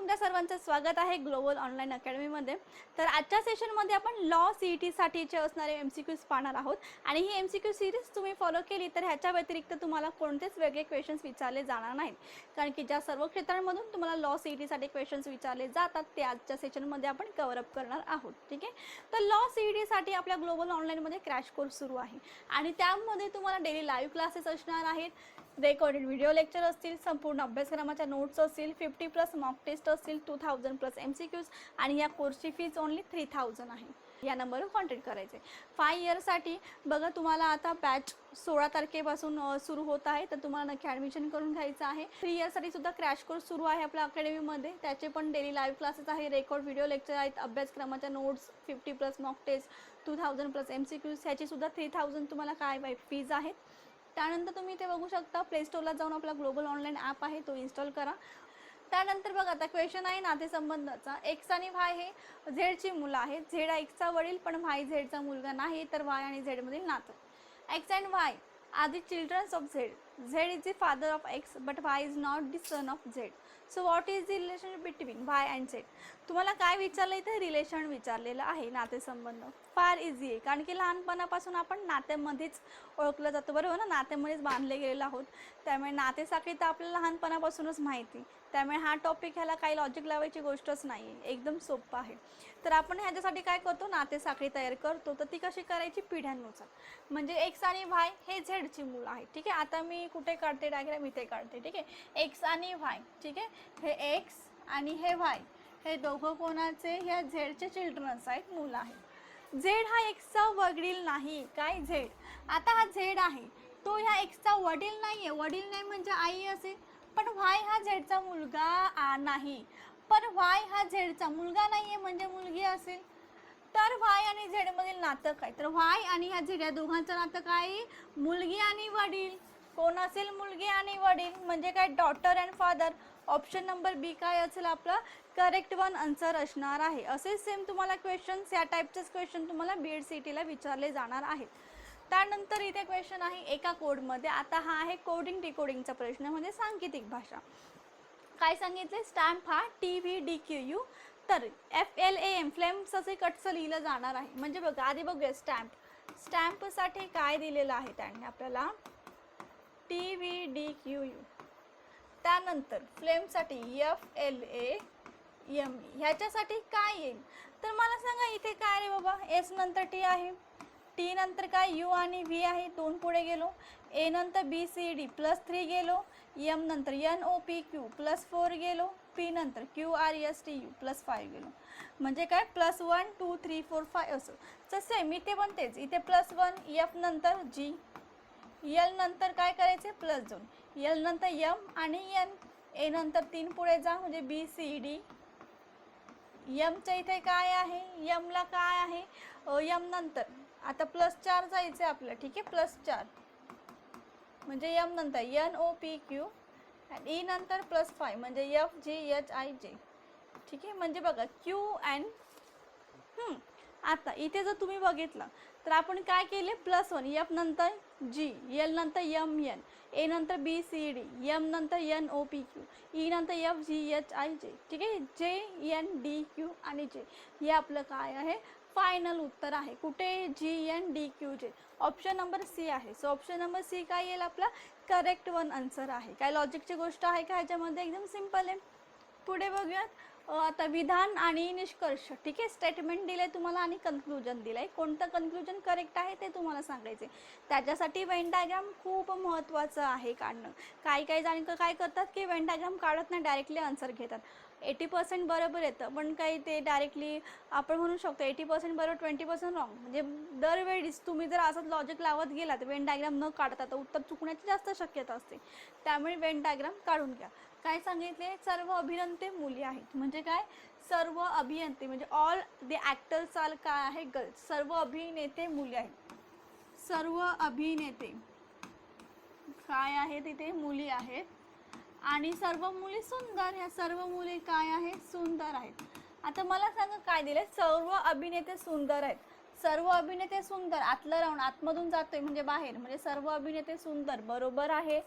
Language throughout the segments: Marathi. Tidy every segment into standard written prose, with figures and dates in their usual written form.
तुमच्या सर्वांचं स्वागत आहे ग्लोबल ऑनलाईन अकॅडमीमध्ये। तर आजच्या सेशनमध्ये आपण लॉ सीईटी साठीचे असणारे एमसीक्यूज पाहणार आहोत आणि ही एमसीक्यू सीरीज तुम्ही फॉलो केली तर ह्याच्या व्यतिरिक्त तुम्हाला कोणतेच वेगळे क्वेश्चन्स विचारले जाणार नाहीत, कारण की ज्या सर्व क्षेत्रांमधून तुम्हाला लॉ सीईटी साठी क्वेश्चन्स विचारले जातात ते आजच्या सेशनमध्ये आपण कव्हर अप करणार आहोत। ठीक आहे, तर लॉ सीईटी साठी आपल्या ग्लोबल ऑनलाईनमध्ये क्रॅश कोर्स सुरू आहे आणि त्यामध्ये तुम्हाला डेली लाईव्ह क्लासेस असणार आहेत, रेकॉर्डेड व्हिडिओ लेक्चर असतील, संपूर्ण अभ्यासक्रमाच्या नोट्स असतील, 50+ मॉक टेस्ट असतील, 2000+ एमसीक्यूज आणि या कोर्सची फीज ओनली 3000 आहे। या नंबरवर कॉन्टॅक्ट करायचे। 5 इयर्ससाठी बघा तुम्हाला आता बॅच 16 तारखेपासून सुरू होत आहे, तर तुम्हाला नक्की ॲडमिशन करून घ्यायचं आहे। 3 इयर्ससाठी सुद्धा क्रॅश कोर्स सुरू आहे आपल्या अकॅडमीमध्ये, त्याचे पण डेली लाईव्ह क्लासेस आहे, रेकॉर्ड व्हिडिओ लेक्चर आहेत, अभ्यासक्रमाच्या नोट्स, 50+ मॉक टेस्ट, 2000+ एमसीक्यूज, ह्याची सुद्धा 3000 तुम्हाला काय फीज आहेत। त्यानंतर तुम्ही इथे बघू शकता प्ले स्टोरला जाऊन आपला ग्लोबल ऑनलाईन ॲप आहे तो इन्स्टॉल करा। त्यानंतर बघा आता क्वेश्चन आहे नातेसंबंधाचा। एक्स आणि वाय हे झेडची मुलं आहेत, झेड एक्सचा वडील पण वाय झेडचा मुलगा नाही, तर वाय आणि झेड मधील नातं। X and Y are the childrens of Z, Z is the father of X but Y is not the son of Z, so what is the relationship between Y and Z. तुम्हाला काय विचारलं इथे, रिलेशन विचारलेलं आहे, नातेसंबंध। फार इझी आहे, कारण की लहानपणापासून आपण नात्यामध्येच ओळखलं जातं, बरोबर ना, नात्यामध्येच बांधले गेलेलो आहोत, त्यामुळे नातेसाखळी तर आपल्याला लहानपणापासूनच माहिती, त्यामुळे हा टॉपिक ह्याला काही लॉजिक लावायची गोष्टच नाही आहे, एकदम सोपं आहे। तर आपण ह्याच्यासाठी काय करतो, नातेसाखळी तयार करतो, तर ती कशी करायची, पिढ्यांनुसार। म्हणजे एक्स आणि वाय हे झेडची मुलं आहेत, ठीक आहे। आता मी कुठे काढते डायग्राम, इथे काढते, ठीक आहे। एक्स आणि वाय, ठीक आहे, हे एक्स आणि हे वाय हे दोघं कोणाचे, ह्या झेडचे चिल्ड्रन्स आहेत, मुलं आहेत। झेड हा एक्सचा वडील नाही, काय झेड, आता हा झेड आहे तो ह्या एक्सचा वडील नाही आहे, वडील नाही म्हणजे आई असेल, पण वाय हा झेडचा मुलगा नाही, पण वाय हा झेडचा मुलगा नाही आहे म्हणजे मुलगी असेल, तर वाय आणि झेड मधील नातं काय, तर वाय आणि ह्या झेड या दोघांचं नातं काय, मुलगी आणि वडील। कोण असेल, मुलगी आणि वडील, म्हणजे काय, daughter and father. Option number B काय असेल आपला करेक्ट वन आन्सर असणार आहे। असे सेम तुम्हाला क्वेश्चन्स, या टाईपचेच क्वेश्चन तुम्हाला बीएड सीईटीला विचारले जाणार आहेत। त्यानंतर इथे क्वेश्चन आहे एका कोडमध्ये, आता हा आहे कोडिंग डिकोडिंगचा प्रश्न, म्हणजे सांकेतिक भाषा। काय सांगितले, स्टॅम्प हा TVDQU, तर FLAM फ्लेम्स असे कटचं लिहिलं जाणार आहे। म्हणजे बघा आधी बघूया स्टॅम्पसाठी काय दिलेलं आहे त्यांनी आपल्याला, TVDQU, त्यानंतर फ्लेमसाठी FLAME, ह्याच्यासाठी काय येईल, तर मला सांगा इथे काय रे बाबा, एस नंतर टी आहे, टी नंतर काय यू आणि व्ही आहे, 2 पुढे गेलो, ए नंतर BCD +3 गेलो, एम नंतर NOPQ +4 गेलो, पी नंतर QRSTU +5 गेलो, म्हणजे काय +1 2 3 4 5 असं। तर सेम इथे पण तेच, इथे +1, एफ नंतर G, एल नंतर काय करायचे +2, एल नंतर एम आणि एन, ए नंतर 3 पुढे जा म्हणजे BCD, एमच्या इथे काय आहे, एमला काय आहे, एम नंतर आता +4 जायचे आपलं, ठीक आहे, +4 म्हणजे एम नंतर NOPQ आणि ई नंतर +5 म्हणजे FGHIJ, ठीक आहे। म्हणजे बघा क्यू अँड आता इथे जर तुम्ही बघितलं तर आपण काय केले, +1, एफ नंतर G, एल नंतर MN, ए नंतर BCD, एम नंतर NOPQ, ई नंतर FGHIJ, ठीक आहे, JNDQ आणि J, हे आपलं काय आहे, फायनल उत्तर आहे। कुठे, GNDQJ, ऑप्शन नंबर सी आहे। सो ऑप्शन नंबर सी काय येईल आपला करेक्ट वन आन्सर आहे। काय लॉजिकची गोष्ट आहे का ह्याच्यामध्ये, एकदम सिंपल आहे। पुढे बघूयात आता विधान आणि निष्कर्ष, ठीक आहे। स्टेटमेंट दिले तुम्हाला आणि कन्क्लुजन दिलंय, कोणतं कन्क्लुजन करेक्ट आहे ते तुम्हाला सांगायचे, त्याच्यासाठी वेन डायग्राम खूप महत्त्वाचं आहे काढणं। काही जण काय करतात की वेन डायग्राम काढत नाही, डायरेक्टली आन्सर घेतात, 80% बरोबर येतं, पण काही ते डायरेक्टली आपण म्हणू शकतो 80% बरोबर 20% रॉंग, म्हणजे दरवेळीच तुम्ही जर असंच लॉजिक लावत गेलात वेन डायग्राम न काढता तर उत्तर चुकण्याची जास्त शक्यता असते, त्यामुळे वेन डायग्राम काढून घ्या। काय सांगितले, सर्व अभियंते मुली आहेत, म्हणजे काय, सर्व अभियंते म्हणजे ऑल द ॲक्टर्स आर काय आहे, गर्ल्स, सर्व अभिनेते मुली आहेत, सर्व अभिनेते काय आहेत, तिथे मुली आहेत, आणि सर्व मुली सुंदर, ह्या सर्व मुली काय आहेत, सुंदर आहेत। आता मला सांगा काय दिले, सर्व अभिनेते सुंदर आहेत, सर्व अभिनेते सुंदर, आतलं राऊंड आतमधून जातोय म्हणजे बाहेर, म्हणजे सर्व अभिनेते सुंदर बरोबर आहे।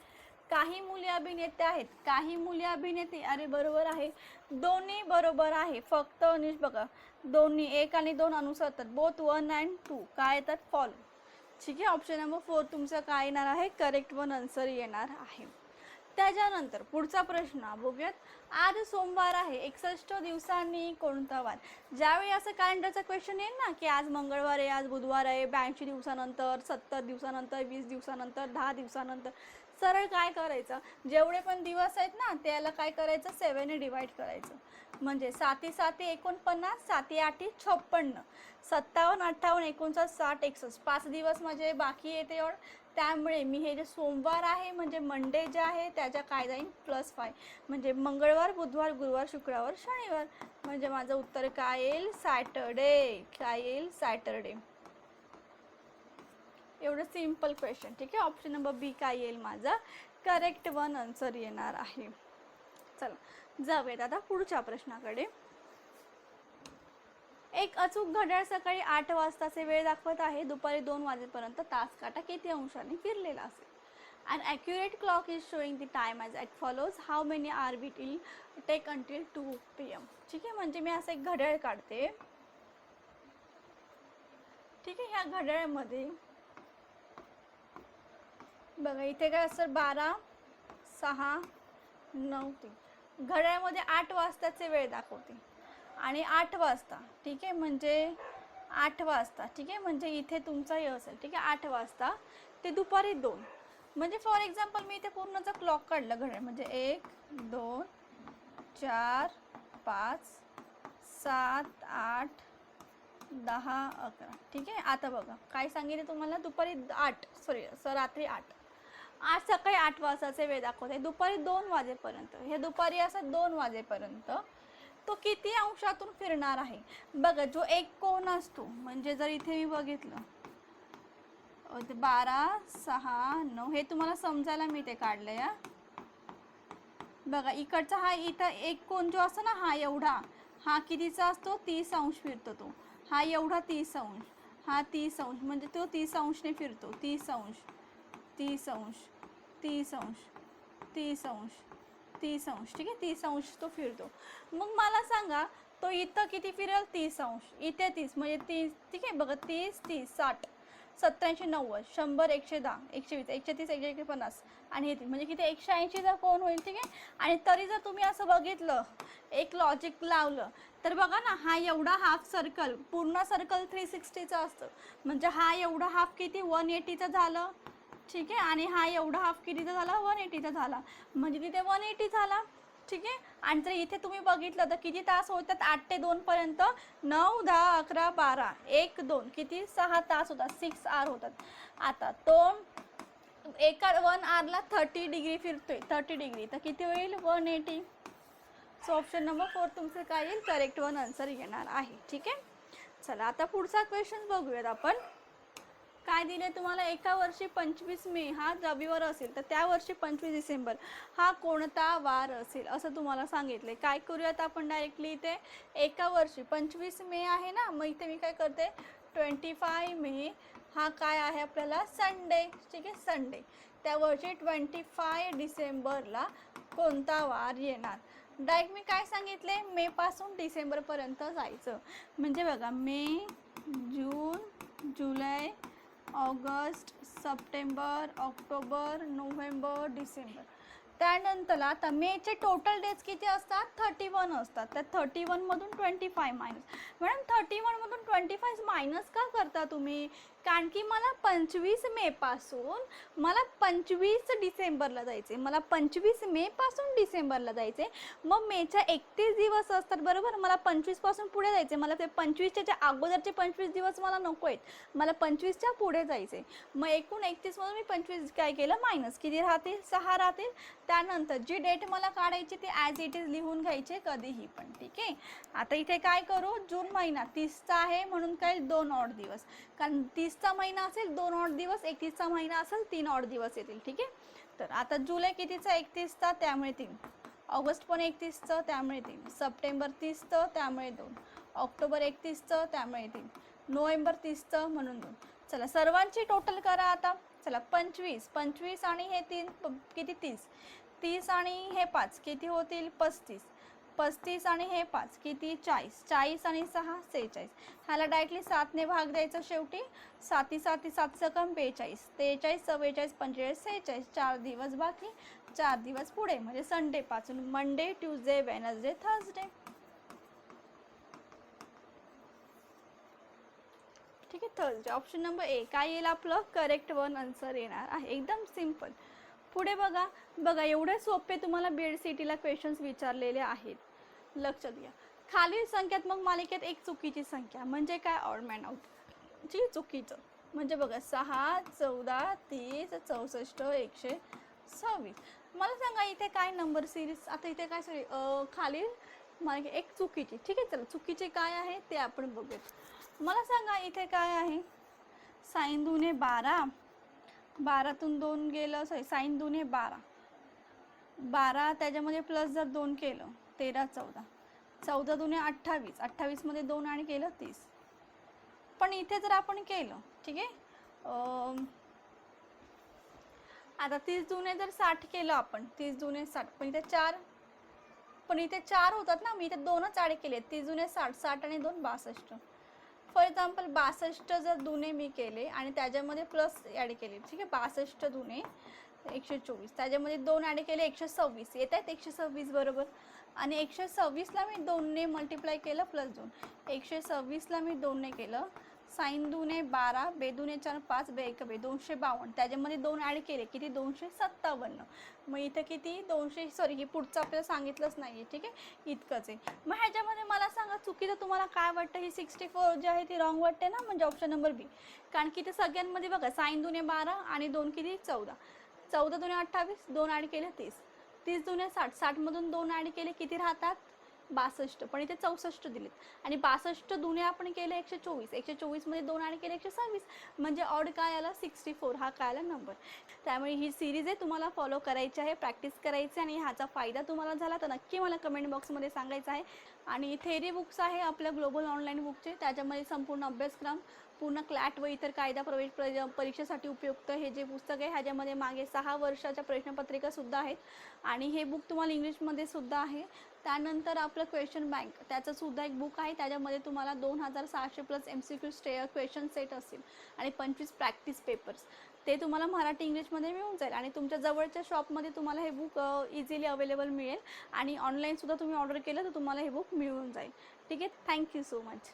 काही मुली अभिनेते आहेत, काही मुली अभिनेते. अरे बरोबर आहे, दोन्ही बरोबर आहे. फक्त निश बघा, दोन्ही 1 आणि 2 अनुसरतात. बोथ 1 and 2 काय येतात? फॉलो. ठीक आहे, ऑप्शन नंबर 4 तुमचं काय येणार आहे? करेक्ट वन आन्सर येणार आहे. त्याच्यानंतर पुढचा प्रश्न बघूयात. आज सोमवार आहे, 61 दिवसांनी कोणता वार? ज्यावेळी असं कॅलेंडरचा क्वेश्चन येईल ना की आज मंगळवार आहे, आज बुधवार आहे, 82 दिवसानंतर, 70 दिवसानंतर, 20 दिवसानंतर, 10 दिवसानंतर, सरळ काय करायचं, जेवढे पण दिवस आहेत ना त्याला काय करायचं? 7 ने डिवाइड करायचं. म्हणजे 7 7 49, 7 8 56, 57 58 59 60 61, 5 दिवस म्हणजे बाकी येते. त्यामुळे मी हे जे सोमवार आहे म्हणजे मंडे जे आहे त्याच्या काय जाईल? +5. म्हणजे मंगळवार, बुधवार, गुरुवार, शुक्रवार, शनिवार. म्हणजे माझं उत्तर काय येईल? सॅटर्डे. काय येईल? सॅटर्डे. एवढं सिंपल क्वेश्चन. ठीक आहे, ऑप्शन नंबर बी काय येईल माझा? करेक्ट वन आन्सर येणार आहे. चला जाऊयात आता पुढच्या प्रश्नाकडे. एक अचूक घड्याळ सकाळी 8 वाजताचे वेळ दाखवत आहे. दुपारी 2 वाजेपर्यंत तास काटा किती अंशांनी फिरलेला असेल? An accurate clock is showing the time as it follows. How many hours will take until 2 PM? ठीक आहे, म्हणजे मी असं एक घड्याळ काढते. ठीक आहे, ह्या घड्याळामध्ये बघा इथे काय असतं? 12 6 9 3. घड्याळामध्ये 8 वाजताचे वेळ दाखवते आणि 8 वाजता. ठीक आहे, म्हणजे 8 वाजता. ठीक आहे, म्हणजे इथे तुमचा हे असेल. ठीक आहे, 8 वाजता ते दुपारी 2. म्हणजे फॉर एक्झाम्पल मी इथे पूर्णचा क्लॉक काढला घड्याळ. म्हणजे 1 2 4 5 7 8 10 11. ठीक आहे, आता बघा काय सांगितले तुम्हाला? दुपारी 8 रात्री 8. आज सकाळी 8 वाजताचे वेळ दाखवते. दुपारी 2 वाजेपर्यंत, हे दुपारी असं 2 वाजेपर्यंत तो किती अंशातून फिरणार आहे? बघा जो एक कोन असतो, म्हणजे जर इथे मी बघितलं 12 6 9, हे तुम्हाला समजायला मी ते काढलंय. बघा इकडचा हा इथं एक कोन जो असतो ना, हा एवढा, हा कितीचा असतो? 30 अंश फिरतो तो. हा एवढा 30 अंश, हा 30 अंश, म्हणजे तो 30 अंशने फिरतो. 30 अंश 30 अंश 30 अंश 30 अंश 30 अंश. ठीक आहे, 30 अंश तो फिरतो. मग मला सांगा तो इथं किती फिरेल? 30 अंश. इथे 30 म्हणजे 30. ठीक आहे, बघा 30 30 60 87 90 100 110 120 130 150 आणि हे म्हणजे किती? 180 चा कोण होईल. ठीक आहे, आणि तरी जर तुम्ही असं बघितलं, एक लॉजिक लावलं तर बघा ना, हा एवढा हाफ सर्कल, पूर्ण सर्कल 360चा असतं. म्हणजे हा एवढा हाफ किती? 180चा झालं. ठीक आहे, आणि हा एवढा हाफ कितीचा झाला? 180चा झाला. म्हणजे तिथे 180 झाला. ठीक आहे, आणि जर इथे तुम्ही बघितलं तर किती तास होतात? 8 ते 2 पर्यंत 9 10 11 12 1 2 किती? 6 तास होतात. 6 आवर होतात. आता तो एका 1 आवरला 30 डिग्री फिरतोय. 30 डिग्री तर किती होईल? 180. सो ऑप्शन नंबर 4 तुमचं काय येईल? करेक्ट वन आन्सर येणार आहे. ठीक आहे, चला आता पुढचा क्वेश्चन बघूयात आपण. काय दिले तुम्हाला? एका वर्षी 25 मे हा रविवार असेल तर त्या वर्षी 25 डिसेंबर हा कोणता वार असेल असं तुम्हाला सांगितले. काय करूयात आपण डायरेक्टली इथे? एका वर्षी 25 मे आहे ना, मग इथे मी काय करते? 25 मे हा काय आहे आपल्याला? संडे. ठीक आहे, संडे. त्या वर्षी 25 डिसेंबरला कोणता वार येणार? डायरेक्ट मी काय सांगितले? मे पासून डिसेंबर पर्यंत जायचं. म्हणजे बघा मे जून जुलै ऑगस्ट सप्टेंबर ऑक्टोबर नोव्हेंबर डिसेंबर. त्यानंतर आता मेचे टोटल डेज किती असतात? 31 असतात. त्या 31 मधून 25 मायनस. मॅडम 31 मधून 25 मायनस का करता तुम्ही? कारण की मला 25 मे पासून मला 25 डिसेंबरला जायचे. मला 25 मे पासून डिसेंबरला जायचे. मग मेच्या 31 दिवस असतात बरोबर. मला 25 पासून पुढे जायचे. मला ते 25च्या अगोदरचे 25 दिवस मला नको आहेत. मला 25च्या पुढे जायचे. मग एकूण 31 मधून मी 25 काय केलं? मायनस. किती राहतील? 6 राहतील. त्यानंतर जी डेट मला काढायची ती ॲज इट इज लिहून घ्यायचे कधीही पण. ठीक आहे, आता इथे काय करू? जून महिना 30चा आहे म्हणून काय 2 ऑड दिवस. कारण 30चा महिना असेल 2 ऑड दिवस, 31चा महिना असेल 3 ऑड दिवस येतील. ठीक आहे, तर आता जुलै कितीचा? 31चा, त्यामुळे 3. ऑगस्ट पण 31चं, त्यामुळे 3. सप्टेंबर 30चं, त्यामुळे 2. ऑक्टोबर 31चं, त्यामुळे 3. नोव्हेंबर 30चं म्हणून 2. चला सर्वांची टोटल करा आता. चला 25, 25 आणि हे 3 किती 30, 30 आणि हे 5 किती होतील 35, 35 आणि हे 5 किती 40, 40 आणि 6 46. ह्याला डायरेक्टली 7ने भाग द्यायचा शेवटी. 7 7 7 सकम 42, 43 44 45 46. 4 दिवस बाकी, 4 दिवस पुढे म्हणजे संडे पासून मंडे ट्यूजडे वेनसडे थर्सडे. ठीक आहे, थर्सडे. ऑप्शन नंबर ए काय येईल आपलं करेक्ट वन आन्सर येणार आहे. एकदम सिम्पल. पुढे बघा बघा एवढे सोपे तुम्हाला बीएड सीईटीला क्वेश्चन्स विचारलेले आहेत. लक्षात घ्या. खालील संख्यात्मक मालिकेत एक चुकीची संख्या म्हणजे काय ऑड मॅन आउट ची चुकीचं म्हणजे बघा 6 14 30 64 126. मला सांगा इथे काय नंबर सिरीज आता इथे काय सॉरी खालील मालिकेत एक चुकीची. ठीक आहे, चला चुकीचे काय आहे ते आपण बघूयात. मला सांगा इथे काय आहे साइन दुने 12, 12तून 2 गेलं सॉरी साइन दुने 12, 12 त्याच्यामध्ये प्लस जर 2 केलं 13 14, 14 दुने 28, 28 मध्ये 2 आणि केलं 30. पण इथे जर आपण केलं ठीक आहे आता 30 दुने जर 60 केलं आपण 30 दुने 60 पण इथे 4 पण इथे 4 होतात ना. मी इथे 2च ॲड केले 30 दुने 60, 60 आणि 2 62. फॉर एक्झाम्पल 62 जर दुने मी केले आणि त्याच्यामध्ये प्लस ॲड केले ठीक आहे 62 दुने 124 त्याच्यामध्ये 2 ॲड केले 126 येत आहेत 126 बरोबर. आणि 126ला मी 2ने मल्टिप्लाय केलं प्लस 2, 126ला मी 2ने केलं साइन दुने 12 बे दुने 4 5 बे 1 बे 252 त्याच्यामध्ये 2 ॲड केले किती 257. मग इथं किती 200 सॉरी ही पुढचं आपल्याला सांगितलंच नाही आहे. ठीक आहे इतकंच आहे. मग ह्याच्यामध्ये मला सांगा चुकीचं तुम्हाला काय वाटतं. ही 64 जी आहे ती रॉंग वाटते ना म्हणजे ऑप्शन नंबर बी. कारण की ते सगळ्यांमध्ये बघा साइन दुने 12 आणि 2 किती 14, 14 दुने 28 2 ॲड केले 30, 30 दुने 60, 60 मधून 2 ॲड केले किती राहतात 62. पण इथे 64 दिलेत आणि 62 दुने आपण केले 124, 124 मध्ये 2 ॲड केले 126 म्हणजे ऑड काय आला 64 हा काय आला नंबर. त्यामुळे ही सिरीज आहे तुम्हाला फॉलो करायची आहे, प्रॅक्टिस करायची आणि ह्याचा फायदा तुम्हाला झाला तर नक्की मला कमेंट बॉक्समध्ये सांगायचं आहे. आणि थेरी बुक्स आहे आपल्या ग्लोबल ऑनलाईन बुकचे त्याच्यामध्ये संपूर्ण अभ्यासक्रम पूर्ण क्लॅट व इतर कायदा प्रवेश परीक्षेसाठी उपयुक्त हे जे पुस्तक आहे ह्याच्यामध्ये मागे 6 वर्षाच्या प्रश्नपत्रिका सुद्धा आहेत आणि हे बुक तुम्हाला इंग्लिशमध्ये सुद्धा आहे. त्यानंतर आपलं क्वेश्चन बँक त्याचं सुद्धा एक बुक आहे त्याच्यामध्ये तुम्हाला 2600 प्लस MCQ क्वेश्चन सेट असतील आणि 25 प्रॅक्टिस पेपर्स ते तुम्हाला मराठी इंग्लिशमध्ये मिळून जाईल आणि तुमच्या जवळच्या शॉपमध्ये तुम्हाला हे बुक इझिली अवेलेबल मिळेल आणि ऑनलाईन सुद्धा तुम्ही ऑर्डर केलं तर तुम्हाला हे बुक मिळून जाईल. ठीक आहे, थँक्यू सो मच.